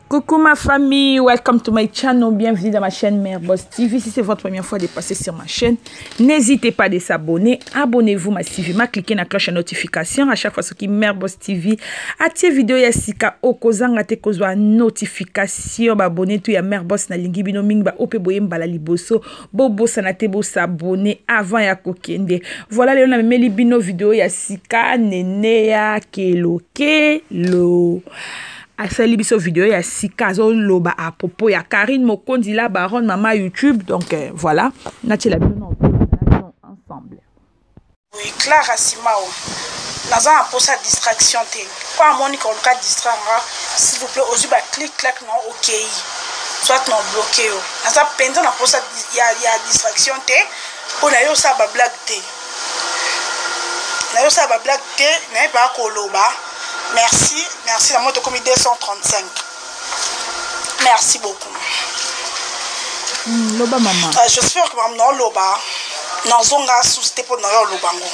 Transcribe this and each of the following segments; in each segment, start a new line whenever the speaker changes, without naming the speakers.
Coucou ma famille, welcome to my channel, bienvenue dans ma chaîne Mère Boss TV. Si c'est votre première fois de passer sur ma chaîne, n'hésitez pas à s'abonner, abonnez-vous massivement, cliquez sur la cloche de notification à chaque fois que Mère Boss TV atie vidéo ya sika okozanga te kozwa notification, abonner tout ya Mère Boss na lingi bino mingi ba ope boye mbala liboso, bobo sanate bo s'abonner avant ya kokende. Voilà les on a meli bino vidéo ya sika nene ya kelo. Asali biso vidéo ya sika zo loba à propos ya Karine Mokondi la baronne maman YouTube, donc voilà nati la bino ensemble.
Oui, Clara Simao. Naza un peu sa distraction te. Quoi moni ko ka distraire s'il vous plaît aux yeux ba clic clac non OK. Soit non bloqué yo. Naza pendant na posa ya distraction te. On a yo sa ba blague te. Na yo sa ba blague te, mais pas ko loba. Merci, merci. La moto comme 235. Merci beaucoup.
Loba maman.
J'espère que maman loba. Nazonga susté pour na lobango.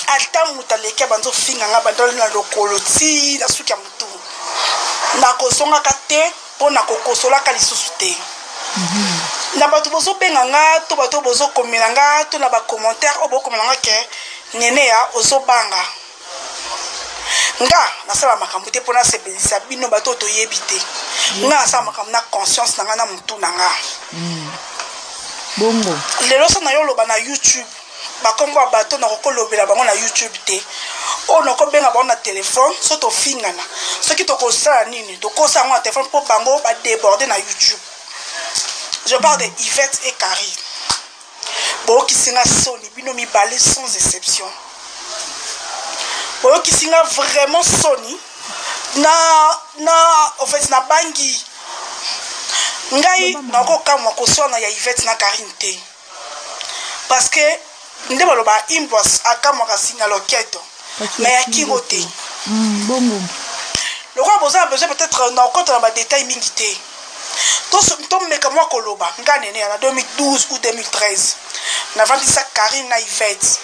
Ata mutaleke banzo finga nga bandol na lokolo ti na suki ya mutu. Na kozonga kate po na kokosola ka lisusu te. Na bato bozo benga nga to bato bozo komela nga to na ba commentaire obo komela nga ke nene ya ozo banga. Nga nasala makambo te pona sebelisa bino bato to yebite. Nga nasala makambo na conscience na nga na mutu na nga.
Bongo.
Lelo so na yo loba na YouTube. Ba kongo bato na kokolobela bango na YouTube te. O no ko benga bango na téléphone so to fingana. So ki to ko sala nini to ko sa ngo na téléphone po bango ba déborder na YouTube. Je parle de Yvette et Karine. Bo ki singa soni bino mi balé sans exception. Bo ki singa vraiment soni en fait na bangi. Ngai na ko kamwa ko sona ya Yvette na Karine te. Parce que ndeba loba inbox akamwa ka singa loketo. Mais ya kingo te.
Bongo.
Le roi a besoin peut-être na ko na ba détail mingi te. To meka mwa koloba nganene na 2012 ou 2013. Na vandi sa Karine na Yvette.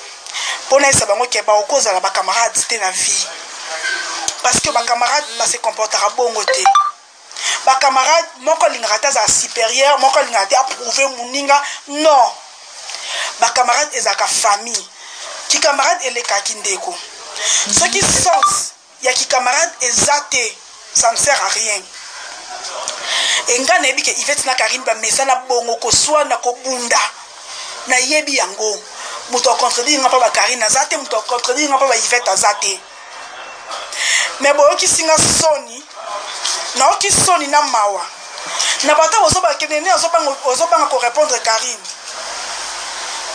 Pona esa bango ke ba okoza la ba camarades te na vie. Parce que ba camarades ba se comportera bongo te. Ba camarade moko lingata za supérieur, moko lingata approuver muninga, non. Ba camarade ezaka famille. Ki camarade eleka kindeko. Ce qui sens ya ki camarade ezate, ça ne sert à rien. Et nga nebi ke Yvette na Karine ba mesana bongo ko swa na ko bunda. Na yebi yango. Muto contredire nga pa ba Karine azate, muto contredire nga pa ba Yvette azate. Mais boyo ki singa soni na oki soni na mawa na bata bozoba kenene ozobanga ko répondre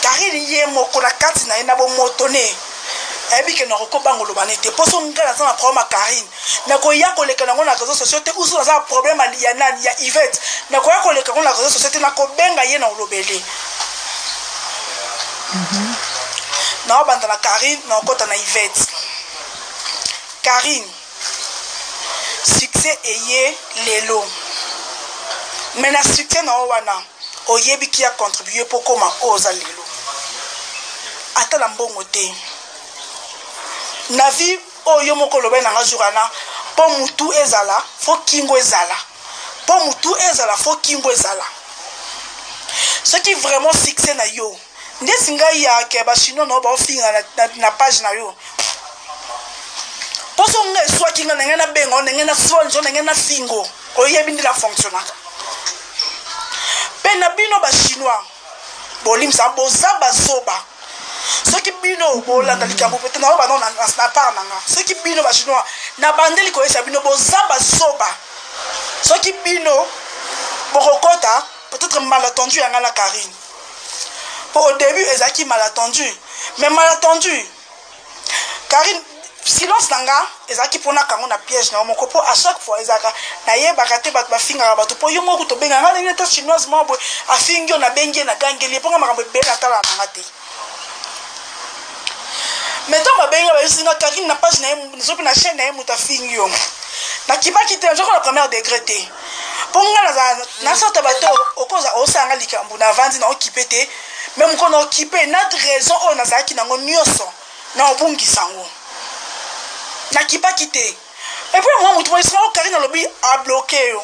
Karine ye moko na kati na ena bo motone ebi ke na ko bango lobane te poso ngala za na problème Karine na ko ya ko leka nango na réseaux sociaux te usu za problème ya nani ya Yvette na ko ya ko leka ngo na réseaux sociaux te na ko benga ye na olobele na banda na Karine na kota na Yvette. Karine succès eye lelo. Mais na succès na wana oyebi ki a contribué pour koma oza lelo. Ata na mbongo te. Na vie oyo moko lobe na ngazurana po mutu ezala fo kingo ezala. Po mutu ezala fo kingo ezala. Ce qui vraiment succès na yo. Ndesinga ya ke ba chino no ba finga na page na yo. Poso nga soit kinga na bengo na sonjo na fingo oyebi ndila fonctionnaka. Pena bino ba chinois bolim sa boza bazoba. Ce qui bino bolanda likambo pete na ba na part nanga. Ce qui bino ba chinois na bandeli ko esa bino boza bazoba. Ce qui bino borokota peut-être mal attendu yanga na Karine. Pour au début ezaki mal attendu, mais mal attendu. Karine silence nanga ezaki pona kango na piège na moko po à chaque fois ezaka na yeba kate bat ba finga ba to po yo moko to benga nga na ta chinoise mabo a fingio na bengi na gangeli ponga makambo be na tala na ngate. Meto ba benga ba singa Karine na page na nzopi na chaîne na muta fingio. Na kibaki te njoko na premier degré te. Ponga na sorte bato okoza osanga likambu na vandi na okipete même qu'on a occupé notre raison on a zaki na ngonyoso na obungi sango. Na kipa kite Et puis moi mutu mo Karine lobi a bloqué yo.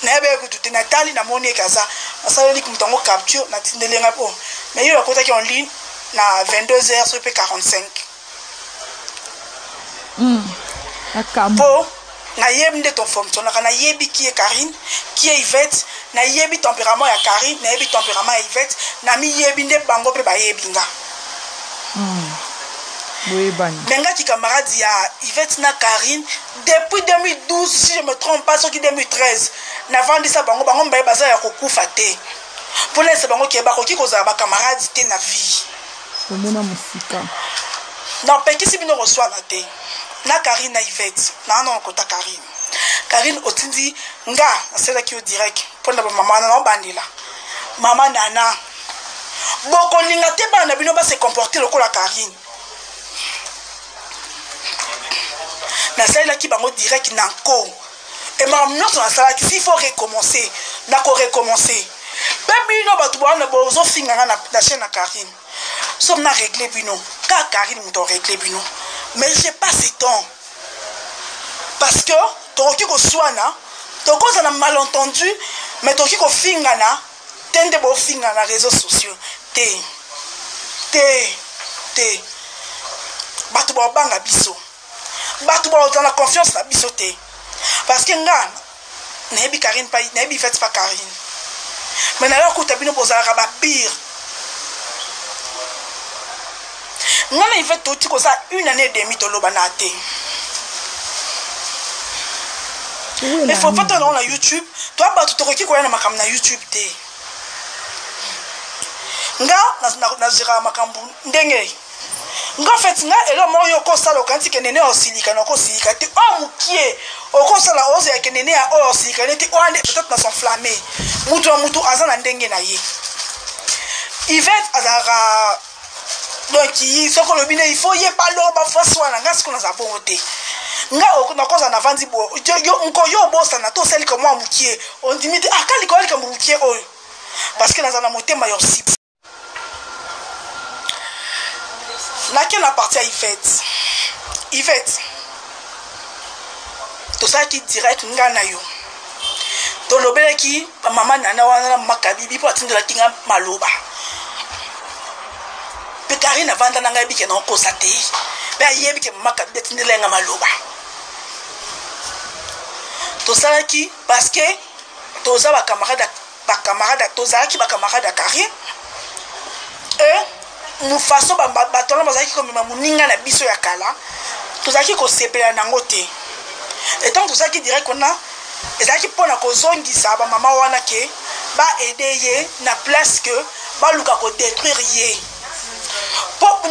Na be ko tout Nathalie na moni kaza. Na sala ku mutango capture na tindelenga po. Mais yo akota ki en ligne na 22h sur P45. Po na yebi nde ton fonction na yebi qui est Karine, qui est Yvette, na yebi tempérament ya Karine, na yebi tempérament ya Yvette, na mi yebi nde bango pe ba yebinga. Menga qui camarade ya Yvette na Karine depuis 2012 si je me trompe pas soki 2013 na vandi sa bango mbaye baza ya kokufa te. Pour laisser bango ki ba koki kozala ba camarade te na vie.
Omona musika.
Non peki si bino reçoit na te. Na Karine na Yvette na non kota Karine. Karine otindi nga asela ki au direct pour na maman na bandila. Maman nana. Boko ninga te ba na bino ba se comporter lokola Karine. Na sala ki bango direct nanko. Et maintenant sur la sala qui s'il faut recommencer, nako recommencer. Même bino batu bana bozo finga na chaîne na Karine. Somme na régler bino. Ka Karine m'to régler bino. Mais j'ai pas ce temps. Parce que toki ko swana, toko za na malentendu, mais toki ko finga na tende bo finga na réseaux sociaux. Te. Batu ba banga biso. Batu ba dans la confiance na biso te. Parce que nga nebi Karine pas nebi fait pas Karine. Mais na ko tabino bozala ba pire. Nga na fait tout ko ça une année et demie to lobanate. Mais faut pas dans la YouTube, toi ba tu ko na makam na YouTube te. Nga na zira makambu ndenge. Nga fait nga elo mo yo ko sala kanti ke nene osilika na ko silika te o mukie o ko sala oze ya ke nene ya o osilika te o ande peut-être na son flammé mutu azana ndenge na ye Yvette azara donc il soko le bine il faut y pas lo ba foswa na nga siko na za bongote nga o na koza na vandi bo yo nko yo bossa na to seli ko mo mukie on dimite akali ko ali ka mukie o parce que na za na motema yo si laquelle appartient à Yvette. Yvette. Tout ça qui direct ngana yo. To lobele ki maman nana wana makabibi po atinda kinga maloba. Pe Karine avanda nanga bi ke na ko sate. Be ayebi ke makabibi atinda nga maloba. To ça qui parce que to za ba camarade to za ki ba camarade Karine. Et nous façon batona bazaki comme muninga na biso ya kala tozaki ko sepela nango te et tant tout ça qui dirait qu'on a ezaki pona ko zongisa ba mama wana ke ba aider ye na place que ba luka ko détruire ye pour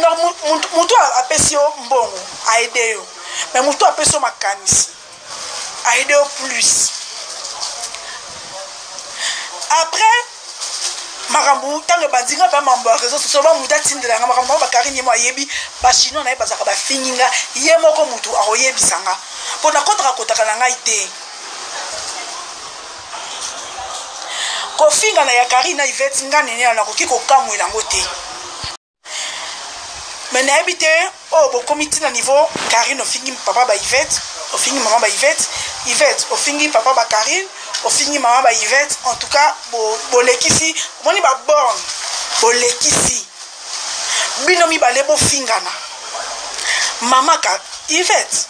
mutu apesio mbongo a aider yo mais mutu apesio makanisi a aider plus après makambu tango bandinga pa mambo réseau social ba muta tindela nga makambu ba Karine mo ayebi ba chino na bazaka ba finginga ye moko mutu akoyebi sanga pona kotaka na ngai te ko finga na ya Karine na Yvette nga nene na ko kiko kamwe lango te mais na habité oh bo comité na niveau Karine ofingi papa ba Yvette ofingi maman ba Yvette ofingi papa ba Karine ofingi maman ba Yvette en tout cas bo lekisi moni ba born bo lekisi binomi ba lebo fingana mama ka Yvette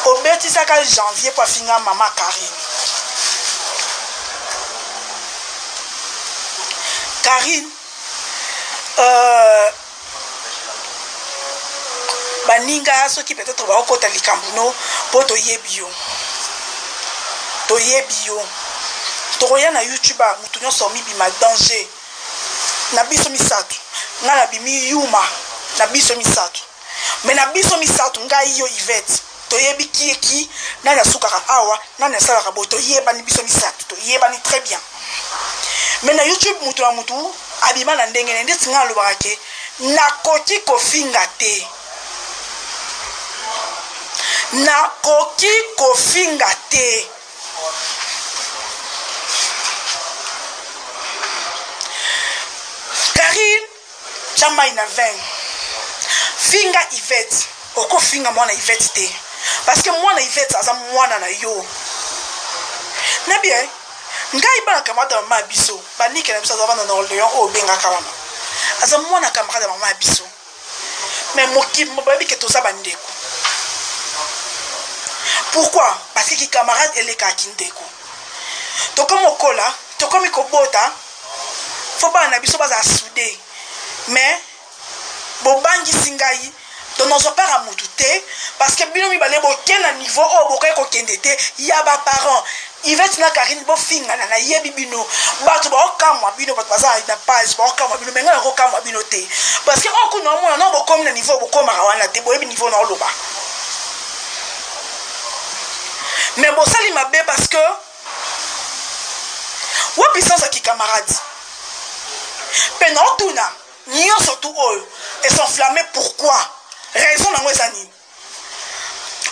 obeti saka janvier pour finga maman Karine baninga ceux qui peut-être va okota likambuno po to yebio toya na YouTube mutu nyonso mibima danger na biso misato nga na bimi yuma na biso misato mais na biso misato ngai yo Yvette toyebi ki na na sukaka awa na na sala ka boto yeba ni biso misato to yeba ni très bien mais na YouTube mutu na mutu abima na ndenge ndeti nga lobaka ke nakoki kofinga te nakoki kofinga te Karine chamba ina 20 finga Yvette oko finga mwana Yvette te parce que moi na Yvette aza mwana na yo na bien ngai bana camarade de maman biso banike na biso aza bana na Orléans o benga kawana aza mwana camarade de maman biso mais moki mobabi ke toza bandeko pourquoi parce que camarade elle est kakindeko to comme okola to comme ikobota faut pas na biso baza soudé mais bobangi singai donc nos pas à moutouté parce que bino mi balé boken na niveau o bokai ko kendete ya ba parents Yvette na Karine bo finga na yebi bino bato ba okamwa bino bato baza na page ba okamwa bino menga ko kamwa bino te parce que on ko no mona no bokom na niveau bokoma wana te boyebi niveau na loba mais bo sali mabe parce que wa puissance qui camarade penotuna nyo surtout oyo et s'enflammer pourquoi raison nango ezani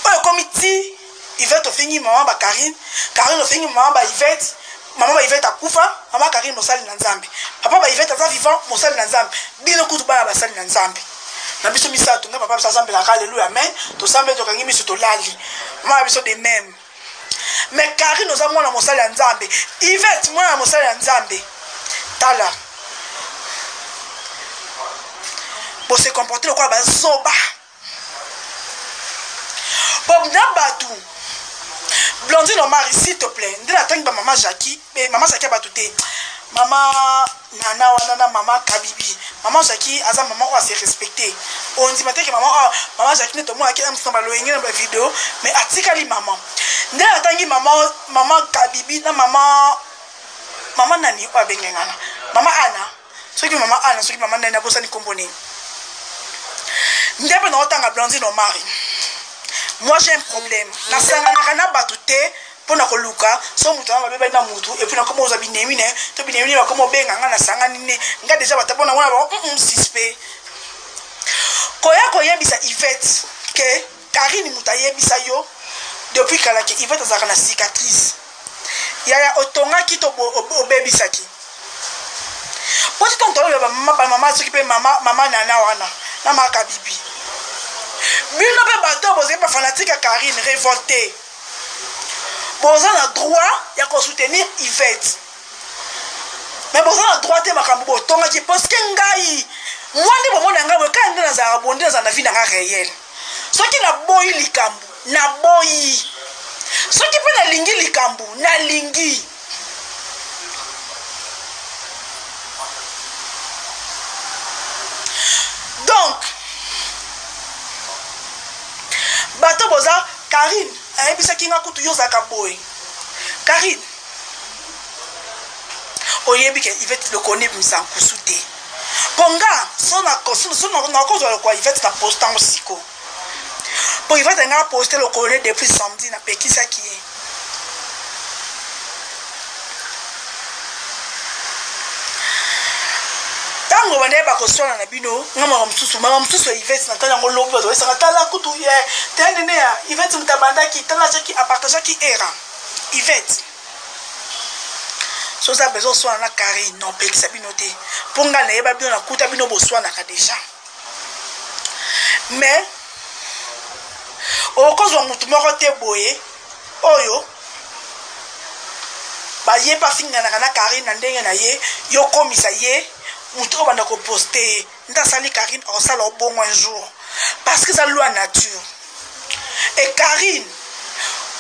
oyo comité Yvette ofingi maman ba Karine ofingi maman ba Yvette maman ba Yvette akufa maman Karine mosali na Nzambe papa ba Yvette aza vivant mosali na Nzambe bino kutu ba basali na Nzambe na biso misato nga papa biso Nzambe la haleluya amen to sambe to kangi miso to lali maman biso de même mais Karine oza mwana mosali na Nzambe Yvette mwana mosali na Nzambe tala pour se comporter quoi ba zoba pour n'abatu Blondine Omari s'il te plaît ndé la tangi ba maman Jackie mais maman Jackie batouté maman nana wana maman Kabibi maman Jackie aza maman on se respecter on dit matin que maman Jackie ne to moi qui aime son baloyenge dans la vidéo mais atikali maman ndé la tangi maman Kabibi na maman nani o bengengana maman Anna ce qui maman Anna ce qui maman nani aposa ni komboné ndebe na otanga Blondine Omari moi j'ai un problème na sanga na kana batute pona ko luka so mutu na bebe na mutu et puis na komo za binemine to binemine ba komo benga nga na sanga nine nga déjà batapona wana ba suspect koya bisa Yvette que Karine muta yebisa yo depuis kala que Yvette azaka na cicatrice ya otonga ki to obebisaki poti tonto ba mama s'occuper mama nana wana na maka bibi bino pe bato boze pas fanatique à Karine révolté boza na droit ya ko soutenir Yvette mais boza na droit te makambo tonga ki parce que ngai moi ndi bomona ngai ka ndi na za bonde za na vie na réel soki na boyi likambu na boyi soki pe na lingi likambu na lingi donc bato boza Karine ayebisa kinga kutu yo zaka boy Karine oyebi ke Yvette le connaît misa kusute ponga sona kozwa kwa Yvette na postant osiko po Yvette nga poster le connaît depuis samedi na pekisa ki tango bande ba kosona na bino ngama msusu Yvette na tanya ngolo bo so tala kutu ye tenene ya Yvette mtabanda ki tala chaki apartage ki era Yvette so za bezo so na Karine non pekisa bino te ponga na yeba bino na kuta bino bo so na ka déjà mais o kozwa mutu moko te boye oyo ba ye pa finga na Karine na ndenge na ye yo komisa ye mutu obanda ko poster nda sali Karine o sala au bon un jour parce que ça loi nature et Karine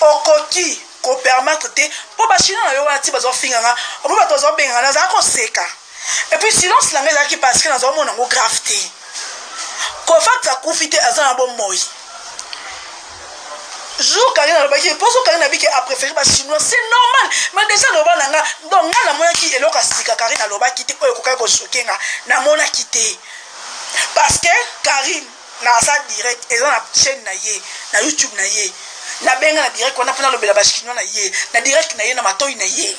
okoki ko permettre te po ba china na yo wana ti bazo finga nga o ba tozo benga na za ko seka et puis silence la ngeza ki parce que na zo mona ngo gravité ko fakta kufite azana bon moyi jour Karine a le pour ça Karine a dit qu'elle a préféré les chinois c'est normal mais déjà le bananga donc na mona ki eloka sika Karine a le ba kité ko ko choquer na mona kité parce que Karine na sa direct et dans la chaîne na ye na YouTube na ye na benga na direct on a pena le bela ba chinois na ye na direct na ye na matoi na ye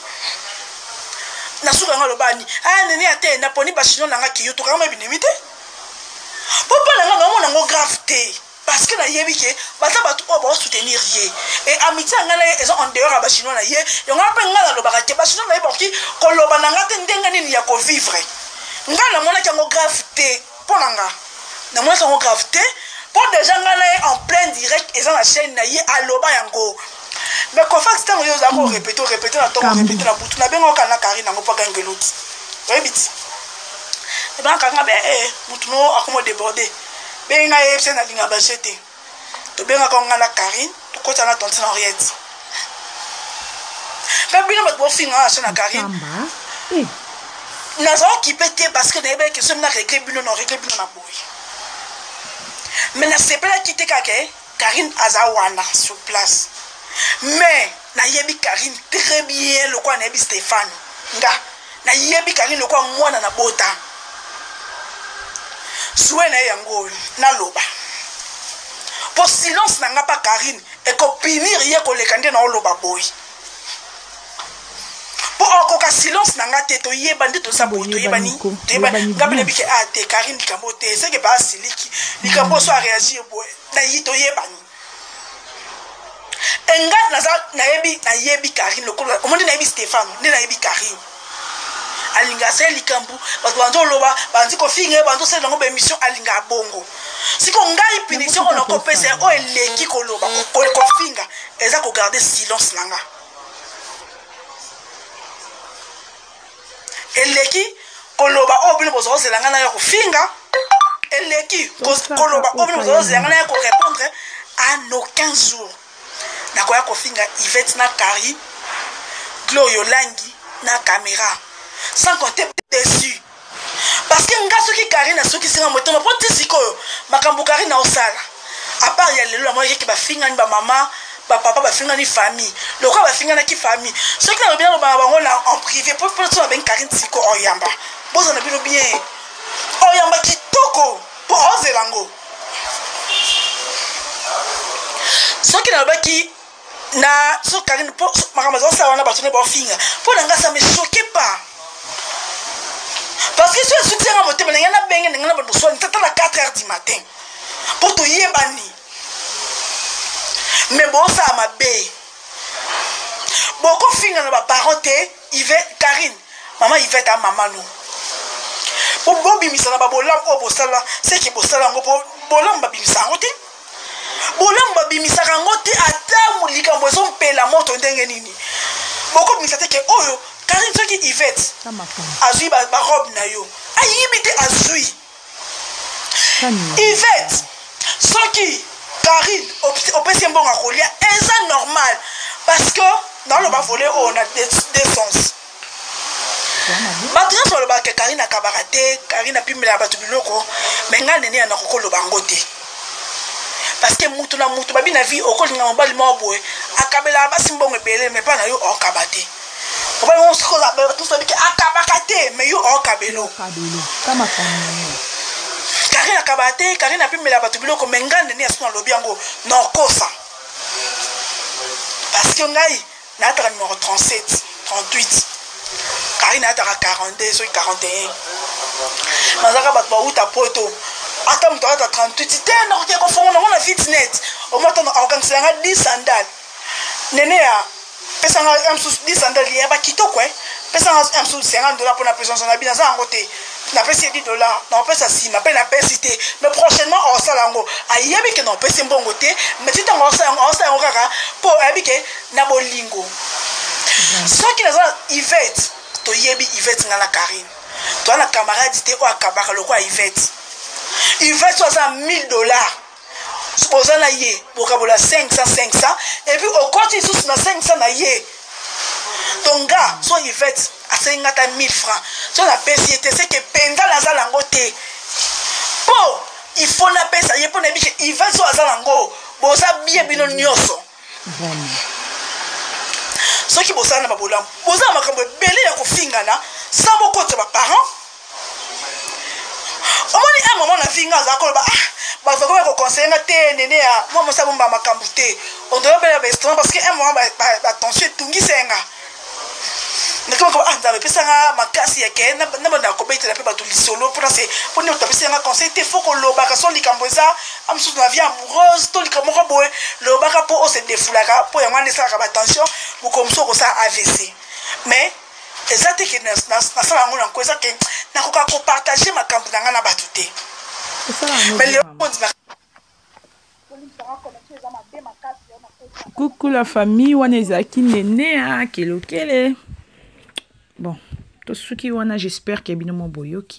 na suka nga lo bani nene ate na poni ba chinois nga ki yo to kama binimite papa na nga mona ngo gravité parce que na yebi ke bata batu o ba soutenir ye et amitié ngala ils ont en dehors ba chinois na ye yo ngapa ngala lo ba ke ba chinois na ye porki ko lo bananga te ndenga nini ya ko vivre ngala mona kango gravité ponanga na mona kango gravité Pour des gens en plein direct, ils ont la chaîne, ils ont aloba yango. Mais quand fait c'est ils ont répété la tombe, répété la boutou. Na bengo kana Karine nango pas gangelout. Oui vite. Et ben quand ben mutu no akomo débordé. Ben nga yepse na linga bachete. To benga quand nga la Karine, to kota na tonte Henriette. Mais bien ma bo finga na chaîne Karine. Nazo qui pété parce que n'avait que seulement régler bino non régler bino na boy. Mais na c'est pas quitter kake Karine Azawana sur place. Mais na yebi Karine très bien le quoi na yebi Stéphane. Nga na yebi Karine le quoi moi na bota. Soué na yango na loba. Pour silence na nga pas Karine et ko pinir ye ko le kande na loba boy. Pour encore silence nanga te to yeba ndi to sabo to yeba ni to yeba ngabele bike ate Karine likambo te c'est que ba siliki likambo so a réagir boy na yi to yeba ni enga na yebi Karine lokolo omondi na yebi Stéphane ndi na yebi Karine alinga se likambo parce que banzo loba banzi ko finge banzo se ngo be mission alinga bongo siko ngai punition on ko pese o eleki ko loba ko finga eza ko garder silence nanga. Eleki koloba obino bozo zelanga na yo finga eleki koloba obino bozo zelanga na yo répondre en aucun jour na koya ko finga Yvette na Karine Glorio Langi na caméra sans compter dessus parce que nga soki Karine na soki singa moto ma poti sikoyo makambu Karine na osala à part ya lelo moi ki ba finga ni ba mama papa ba finga ni famille le quoi ba finga na ki famille ceux qui na bien ba bango là en privé pour ça ben Karine siko oyamba boza na bino bien oyamba kitoko pour ozelango ceux qui na ba ki na so Karine pour makamazo ça wana ba tone ba finga pour nga ça me choquait pas parce que ce soutien à moté mais na benga na ba so tata na 4h du matin pour to yebani. Mais bon ça m'a bé. Beaucoup finir na ba parenté, Yvette Karine. Maman Yvette à maman nous. Pour bon bimisa na ba bolam o bosala, c'est que bosala ngo bolam ba bimisa ngote. Bolam ba bimisa ngote ata mulika mbozo mpela moto ndenge nini. Beaucoup bimisa te ke oyo Karine soki Yvette. Azui ba robe na yo. Ayibite azui. Yvette soki Karine, au PC bon à coller, c'est normal parce que dans le bas volé on a des sens. Maintenant sur le bas que Karine a cabareté, Karine a pu me la battre biloko, mais nga nene na kokolo bangote. Parce que mutu babi na vie au col na mbali mobwe, akabela basi mbongo pele mais pas na yo o kabate. On va on se cause tout ça que akabakate mais yo o kabelo. Kama Karine a kabate, Karine a pu me la battre biloko mengane ni asuna lobi yango non kosa. Parce que ngai na ta numéro 37, 38. Karine a ta 42, so 41. Mazaka batba uta poto. Ata mto ata 38, tena ko ko fonga na fitness. O moto na organiser nga 10 sandales. Nene ya pesa nga amsu 10 sandales ya ba kitoko pesa nga amsu $50 pour la présence na bina za ngote. Na pesi $10, na pesa si na pe na pesité mais prochainement on salango ayebi que non pesi mbongo te mais tu t'en on sa kaka pour ayebi que na bolingo ceux qui na Yvette to yebi Yvette ngala Karine to na camarade te o akabaka loko Yvette soit à $1000 supposant na ye bokabola 500 et puis au côté sous na 500 na ye ton gars soit Yvette à 50 000 francs. Si on a payé, c'est que pendant la zalangote. Bon, il faut la payer ça. Il faut la payer. Il va sur la zalango. Bon, ça bien bien nyoso. Ceux qui bossent dans la bolam, bossent dans ma cambre belé à kofingana, sans beaucoup de parents. Au moins, un moment, la finga, ça colle. Bah, vous avez conseillé na té néné à moi, moi ça bomba ma camboute. On doit bien le restaurant parce que un moment, attention, tungi senga. Mais comment vous pesa nga makasi yake na na ko bete la pe batu lisolo pour c'est pour nous taper nga conseil te faut que lobaka son likamboza am sous la vie amoureuse to likamoko boy lobaka po o se defulaka po yanga ne sala ka attention pour comme ça ko ça AVC mais ezate que na sala ngona ko ezate na ko partager makambo nga na batu te mais le
Coucou la famille, Wanezaki Nene, Kele. Bon, tout ce qui wana, j'espère qu'il y a bien mon boyoki.